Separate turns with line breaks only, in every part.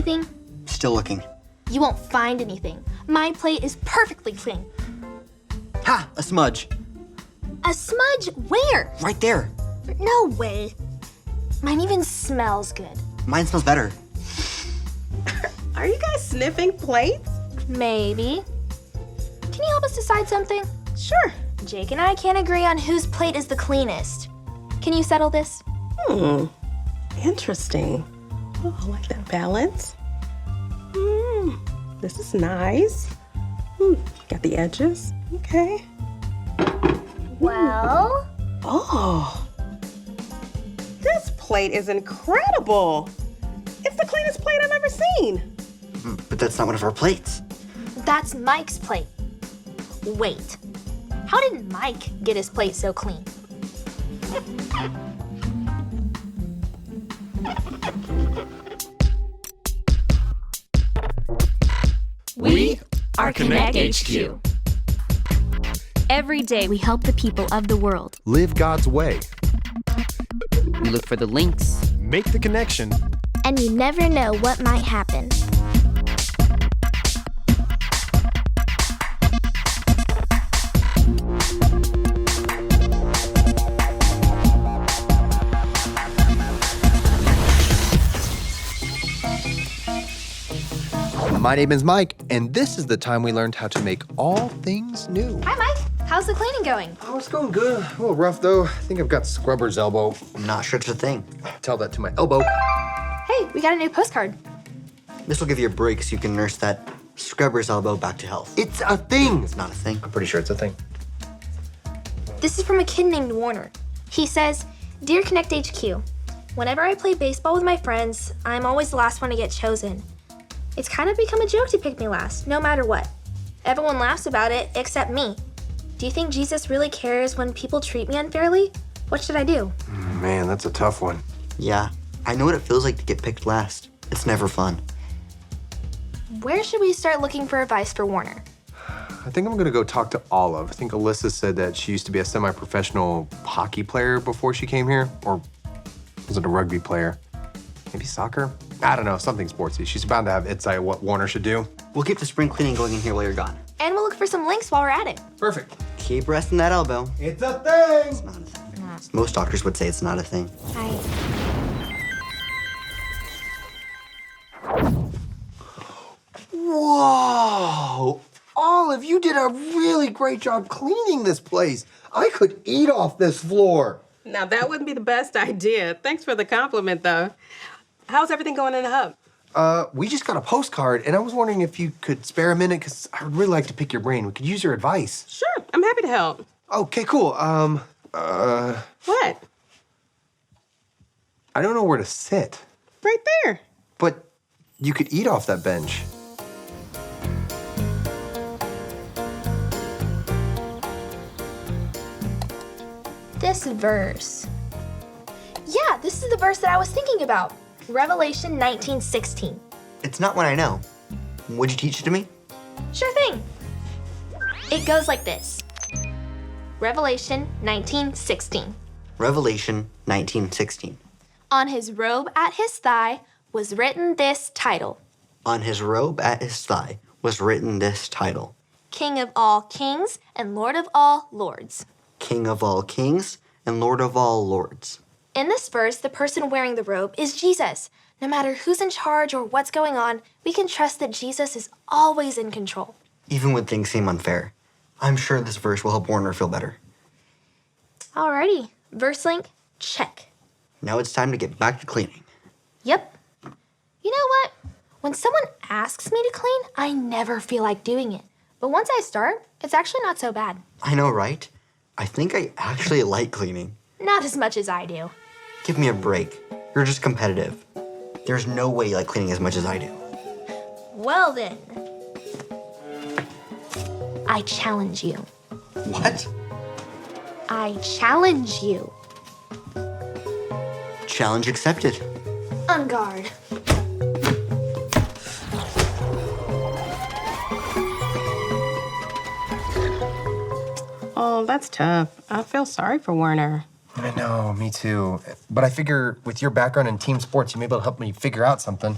anything?
Still looking.
You won't find anything. My plate is perfectly clean.
Ha! A smudge.
A smudge? Where?
Right there.
No way. Mine even smells good.
Mine smells better.
Are you guys sniffing plates?
Maybe. Can you help us decide something?
Sure.
Jake and I can't agree on whose plate is the cleanest. Can you settle this?
Interesting. Oh, I like that balance. This is nice. Got the edges. Okay.
Well?
Oh. This plate is incredible. It's the cleanest plate I've ever seen.
But that's not one of our plates.
That's Mike's plate. Wait. How did Mike get his plate so clean?
We are Konnect HQ.
Every day we help the people of the world.
Live God's way.
We look for the links.
Make the connection.
And you never know what might happen.
My name is Mike, and this is the time we learned how to make all things new.
Hi, Mike. How's the cleaning going?
Oh, it's going good. A little rough, though. I think I've got scrubber's elbow.
I'm not sure it's a thing.
Tell that to my elbow.
Hey, we got a new postcard.
This will give you a break so you can nurse that scrubber's elbow back to health.
It's a thing.
It's not a thing.
I'm pretty sure it's a thing.
This is from a kid named Warner. He says, Dear Konnect HQ, whenever I play baseball with my friends, I'm always the last one to get chosen. It's kind of become a joke to pick me last, no matter what. Everyone laughs about it, except me. Do you think Jesus really cares when people treat me unfairly? What should I do?
Man, that's a tough one.
Yeah, I know what it feels like to get picked last. It's never fun.
Where should we start looking for advice for Warner?
I think I'm gonna go talk to Olive. I think Alyssa said that she used to be a semi-professional hockey player before she came here, or was it a rugby player? Maybe soccer? I don't know, something sportsy. She's bound to have insight what Warner should do.
We'll keep the spring cleaning going in here while you're gone.
And we'll look for some links while we're at it.
Perfect.
Keep resting that elbow.
It's a thing!
It's not a thing. Most doctors would say it's not a thing.
Whoa! Olive, you did a really great job cleaning this place. I could eat off this floor.
Now, that wouldn't be the best idea. Thanks for the compliment, though. How's everything going in the hub?
We just got a postcard, and I was wondering if you could spare a minute, because I would really like to pick your brain. We could use your advice.
Sure, I'm happy to help.
Okay, cool.
What?
I don't know where to sit,
Right there.
but you could eat off that bench.
This verse. Yeah, this is the verse that I was thinking about. Revelation 19:16.
It's not one I know. Would you teach it to me?
Sure thing. It goes like this. Revelation 19:16.
Revelation 19:16.
On his robe at his thigh was written this title.
On his robe at his thigh was written this title.
King of all kings and Lord of all lords.
King of all kings and Lord of all lords.
In this verse, the person wearing the robe is Jesus. No matter who's in charge or what's going on, we can trust that Jesus is always in control.
Even when things seem unfair. I'm sure this verse will help Warner feel better.
Alrighty, verse link, check.
Now it's time to get back to cleaning.
Yep. You know what? When someone asks me to clean, I never feel like doing it. But once I start, it's actually not so bad.
I know, right? I think I actually like cleaning.
Not as much as I do.
Give me a break. You're just competitive. There's no way you like cleaning as much as I do.
Well then. I challenge you.
What?
I challenge you.
Challenge accepted.
On guard.
Oh, that's tough. I feel sorry for Warner.
I know, me too. But I figure with your background in team sports, you may be able to help me figure out something.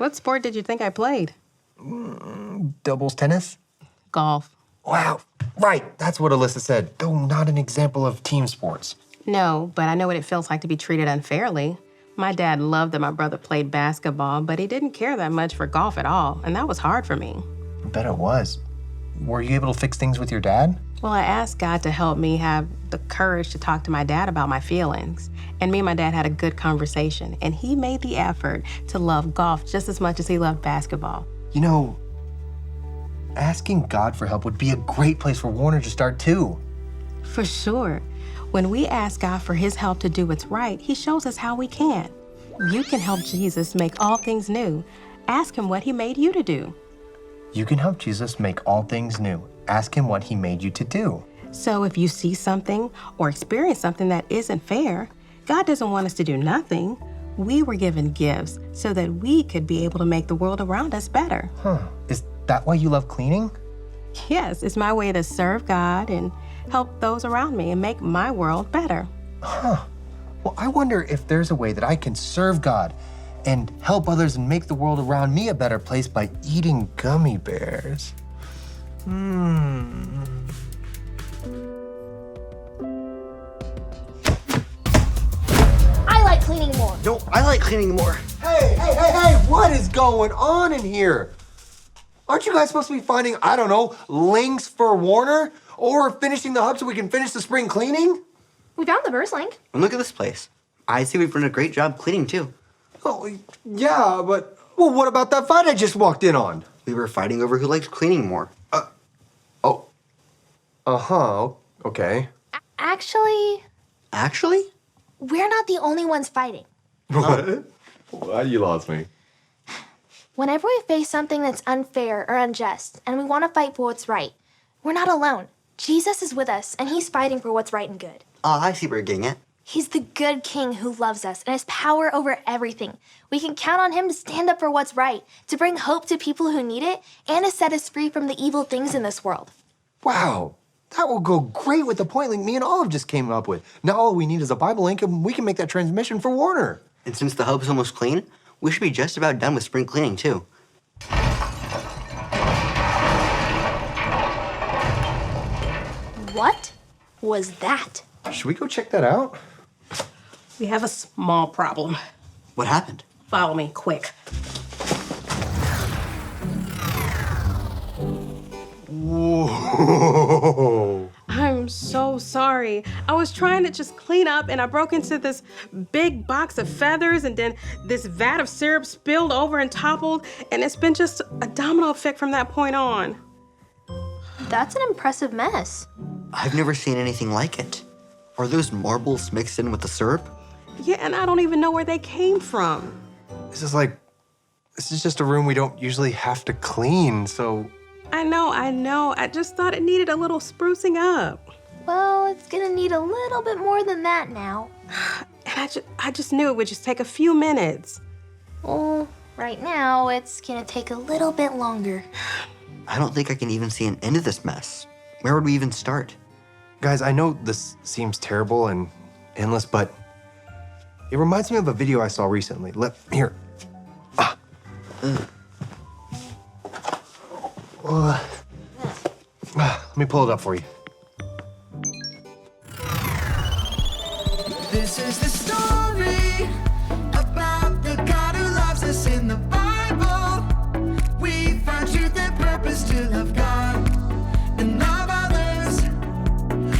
What sport did you think I played?
Doubles tennis?
Golf.
Wow, right. That's what Alyssa said, though not an example of team sports.
No, but I know what it feels like to be treated unfairly. My dad loved that my brother played basketball, but he didn't care that much for golf at all, and that was hard for me.
I bet it was. Were you able to fix things with your dad?
Well, I asked God to help me have the courage to talk to my dad about my feelings. And me and my dad had a good conversation, and he made the effort to love golf just as much as he loved basketball.
You know, asking God for help would be a great place for Warner to start too.
For sure. When we ask God for his help to do what's right, he shows us how we can. You can help Jesus make all things new. Ask him what he made you to do.
You can help Jesus make all things new. Ask him what he made you to do.
So if you see something or experience something that isn't fair, God doesn't want us to do nothing. We were given gifts so that we could be able to make the world around us better.
Is that why you love cleaning?
Yes, it's my way to serve God and help those around me and make my world better.
Well, I wonder if there's a way that I can serve God and help others and make the world around me a better place by eating gummy bears.
I like cleaning more.
No, I like cleaning more.
Hey, what is going on in here? Aren't you guys supposed to be finding, I don't know, links for Warner? Or finishing the hub so we can finish the spring cleaning?
We found the burst link.
And look at this place. I see we've done a great job cleaning too.
Oh, yeah, but, well, what about that fight I just walked in on?
We were fighting over who likes cleaning more.
Okay.
Actually,
Actually?
we're not the only ones fighting.
What? Why you lost me?
Whenever we face something that's unfair or unjust and we want to fight for what's right, we're not alone. Jesus is with us and he's fighting for what's right and good.
I see where you're getting at.
He's the good king who loves us and has power over everything. We can count on him to stand up for what's right, to bring hope to people who need it, and to set us free from the evil things in this world.
Wow, that will go great with the point link me and Olive just came up with. Now all we need is a Bible link and we can make that transmission for Warner.
And since the hub's almost clean, we should be just about done with spring cleaning too.
What was that?
Should we go check that out?
We have a small problem.
What happened?
Follow me, quick.
Whoa.
I'm so sorry. I was trying to just clean up and I broke into this big box of feathers and then this vat of syrup spilled over and toppled, and it's been just a domino effect from that point on.
That's an impressive mess.
I've never seen anything like it. Are those marbles mixed in with the syrup?
Yeah, and I don't even know where they came from.
This is just a room we don't usually have to clean, so...
I know. I just thought it needed a little sprucing up.
Well, it's gonna need a little bit more than that now.
And I just knew it would just take a few minutes.
Well, right now, it's gonna take a little bit longer.
I don't think I can even see an end to this mess. Where would we even start?
Guys, I know this seems terrible and endless, but it reminds me of a video I saw recently. Here. Let me pull it up for you.
This is the story about the God who loves us in the Bible. We find truth and purpose to love God and love others.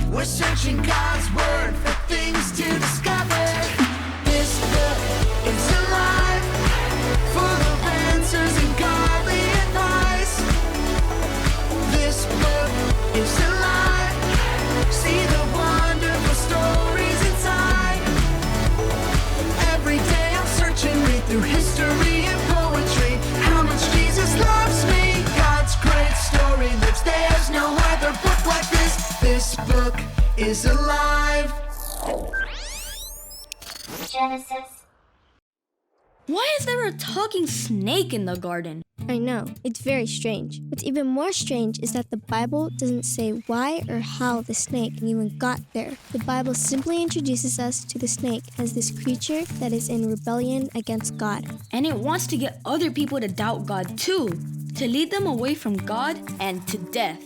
We're searching God's word for things to discover. This book is alive, full of answers and godly advice. This book is alive. See the wonderful stories inside. Every day I'm searching, read through history and poetry. How much Jesus loves me. God's great story lives. There's no other book like this. This book is alive.
Genesis. Why is there a talking snake in the garden?
I know, it's very strange. What's even more strange is that the Bible doesn't say why or how the snake even got there. The Bible simply introduces us to the snake as this creature that is in rebellion against God.
And it wants to get other people to doubt God too, to lead them away from God and to death.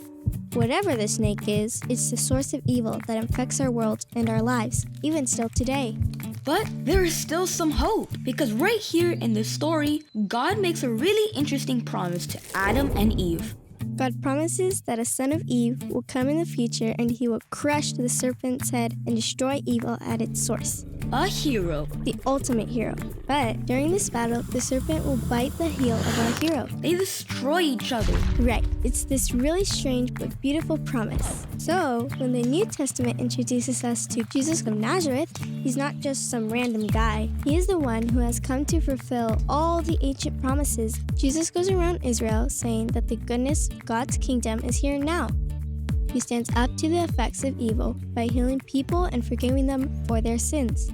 Whatever the snake is, it's the source of evil that infects our world and our lives, even still today.
But there is still some hope, because right here in this story, God makes a really interesting promise to Adam and Eve.
God promises that a son of Eve will come in the future and he will crush the serpent's head and destroy evil at its source.
A hero.
The ultimate hero. But during this battle, the serpent will bite the heel of our hero.
They destroy each other.
Right. It's this really strange but beautiful promise. So, when the New Testament introduces us to Jesus of Nazareth, he's not just some random guy. He is the one who has come to fulfill all the ancient promises. Jesus goes around Israel saying that the goodness of God's kingdom is here now. He stands up to the effects of evil by healing people and forgiving them for their sins.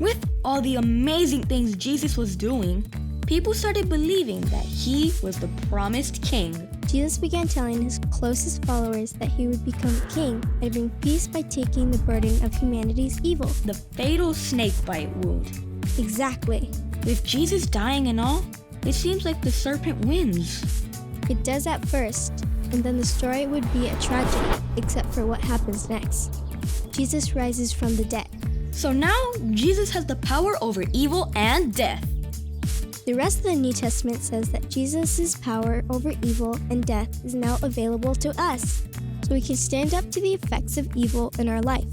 With all the amazing things Jesus was doing, people started believing that he was the promised king.
Jesus began telling his closest followers that he would become king and bring peace by taking the burden of humanity's evil.
The fatal snake bite wound.
Exactly.
With Jesus dying and all, it seems like the serpent wins.
It does at first, and then the story would be a tragedy, except for what happens next. Jesus rises from the dead.
So now, Jesus has the power over evil and death.
The rest of the New Testament says that Jesus' power over evil and death is now available to us, so we can stand up to the effects of evil in our life.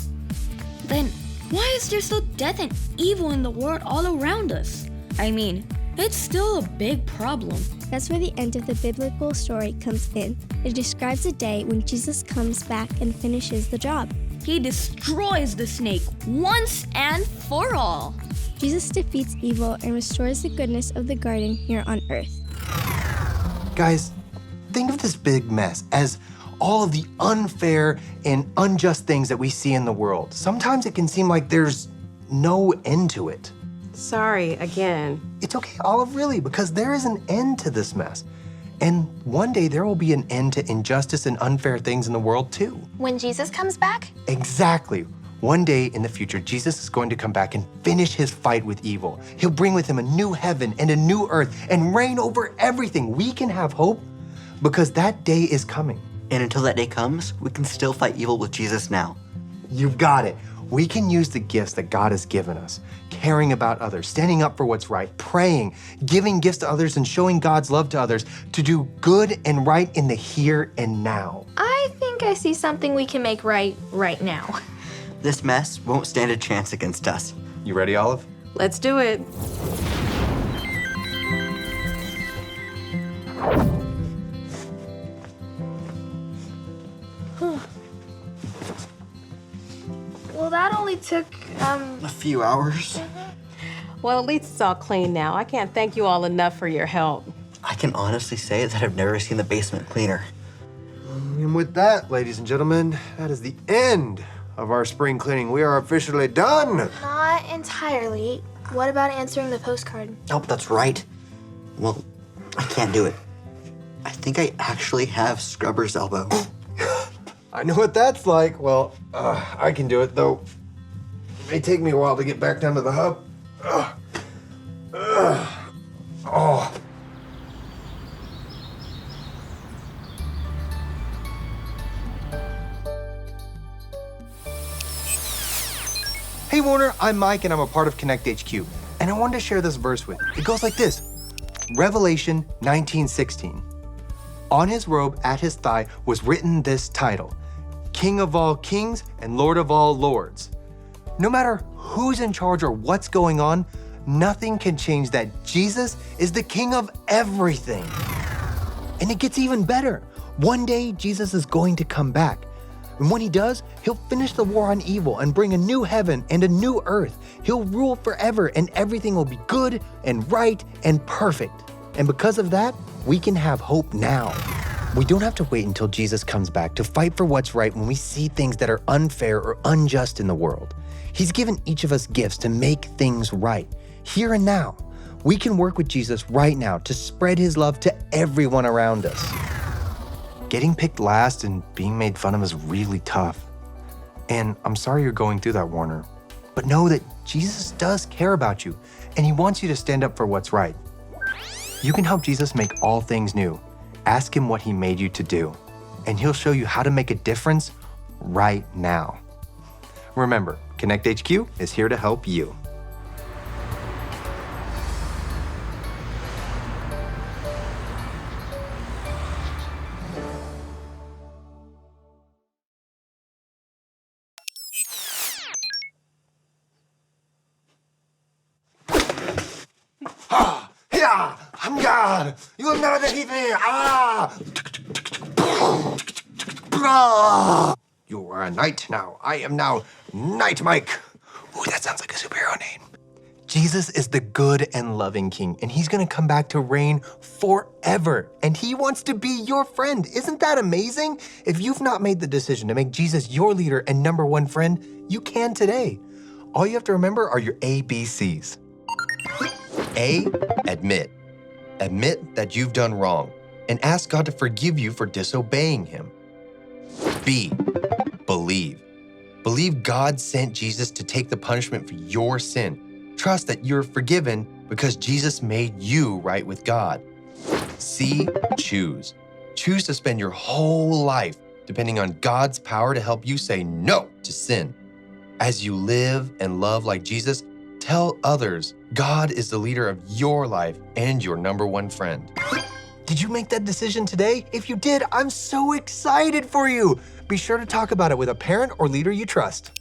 Then, why is there still death and evil in the world all around us? I mean, it's still a big problem.
That's where the end of the biblical story comes in. It describes a day when Jesus comes back and finishes the job.
He destroys the snake once and for all.
Jesus defeats evil and restores the goodness of the garden here on earth.
Guys, think of this big mess as all of the unfair and unjust things that we see in the world. Sometimes it can seem like there's no end to it.
Sorry again.
It's okay, Olive, really, because there is an end to this mess. And one day there will be an end to injustice and unfair things in the world too.
When Jesus comes back?
Exactly. One day in the future, Jesus is going to come back and finish his fight with evil. He'll bring with him a new heaven and a new earth and reign over everything. We can have hope because that day is coming.
And until that day comes, we can still fight evil with Jesus now.
You've got it. We can use the gifts that God has given us, caring about others, standing up for what's right, praying, giving gifts to others, and showing God's love to others to do good and right in the here and now.
I think I see something we can make right now.
This mess won't stand a chance against us.
You ready, Olive?
Let's do it.
Well, that only took,
A few hours.
Well, at least it's all clean now. I can't thank you all enough for your help.
I can honestly say that I've never seen the basement cleaner.
And with that, ladies and gentlemen, that is the end of our spring cleaning. We are officially done.
Not entirely. What about answering the postcard?
Oh, that's right. Well, I can't do it. I think I actually have scrubber's elbow.
I know what that's like. Well, I can do it, though. It may take me a while to get back down to the hub. Oh. Hey Warner, I'm Mike and I'm a part of Konnect HQ. And I wanted to share this verse with you. It goes like this. Revelation 19:16. On his robe at his thigh was written this title, King of all kings and Lord of all lords. No matter who's in charge or what's going on, nothing can change that Jesus is the King of everything. And it gets even better. One day, Jesus is going to come back. And when he does, he'll finish the war on evil and bring a new heaven and a new earth. He'll rule forever and everything will be good and right and perfect. And because of that, we can have hope now. We don't have to wait until Jesus comes back to fight for what's right when we see things that are unfair or unjust in the world. He's given each of us gifts to make things right, here and now. We can work with Jesus right now to spread his love to everyone around us. Getting picked last and being made fun of is really tough. And I'm sorry you're going through that, Warner. But know that Jesus does care about you, and he wants you to stand up for what's right. You can help Jesus make all things new. Ask him what he made you to do, and he'll show you how to make a difference right now. Remember, Konnect HQ is here to help you. Yeah, I'm God. You will never defeat me. You are a knight now. I am now Knight Mike. Ooh, that sounds like a superhero name. Jesus is the good and loving king, and he's gonna come back to reign forever. And he wants to be your friend. Isn't that amazing? If you've not made the decision to make Jesus your leader and number one friend, you can today. All you have to remember are your ABCs. A, admit. Admit that you've done wrong and ask God to forgive you for disobeying him. B, believe. Believe God sent Jesus to take the punishment for your sin. Trust that you're forgiven because Jesus made you right with God. C, choose. Choose to spend your whole life depending on God's power to help you say no to sin. As you live and love like Jesus, tell others God is the leader of your life and your number one friend. Did you make that decision today? If you did, I'm so excited for you. Be sure to talk about it with a parent or leader you trust.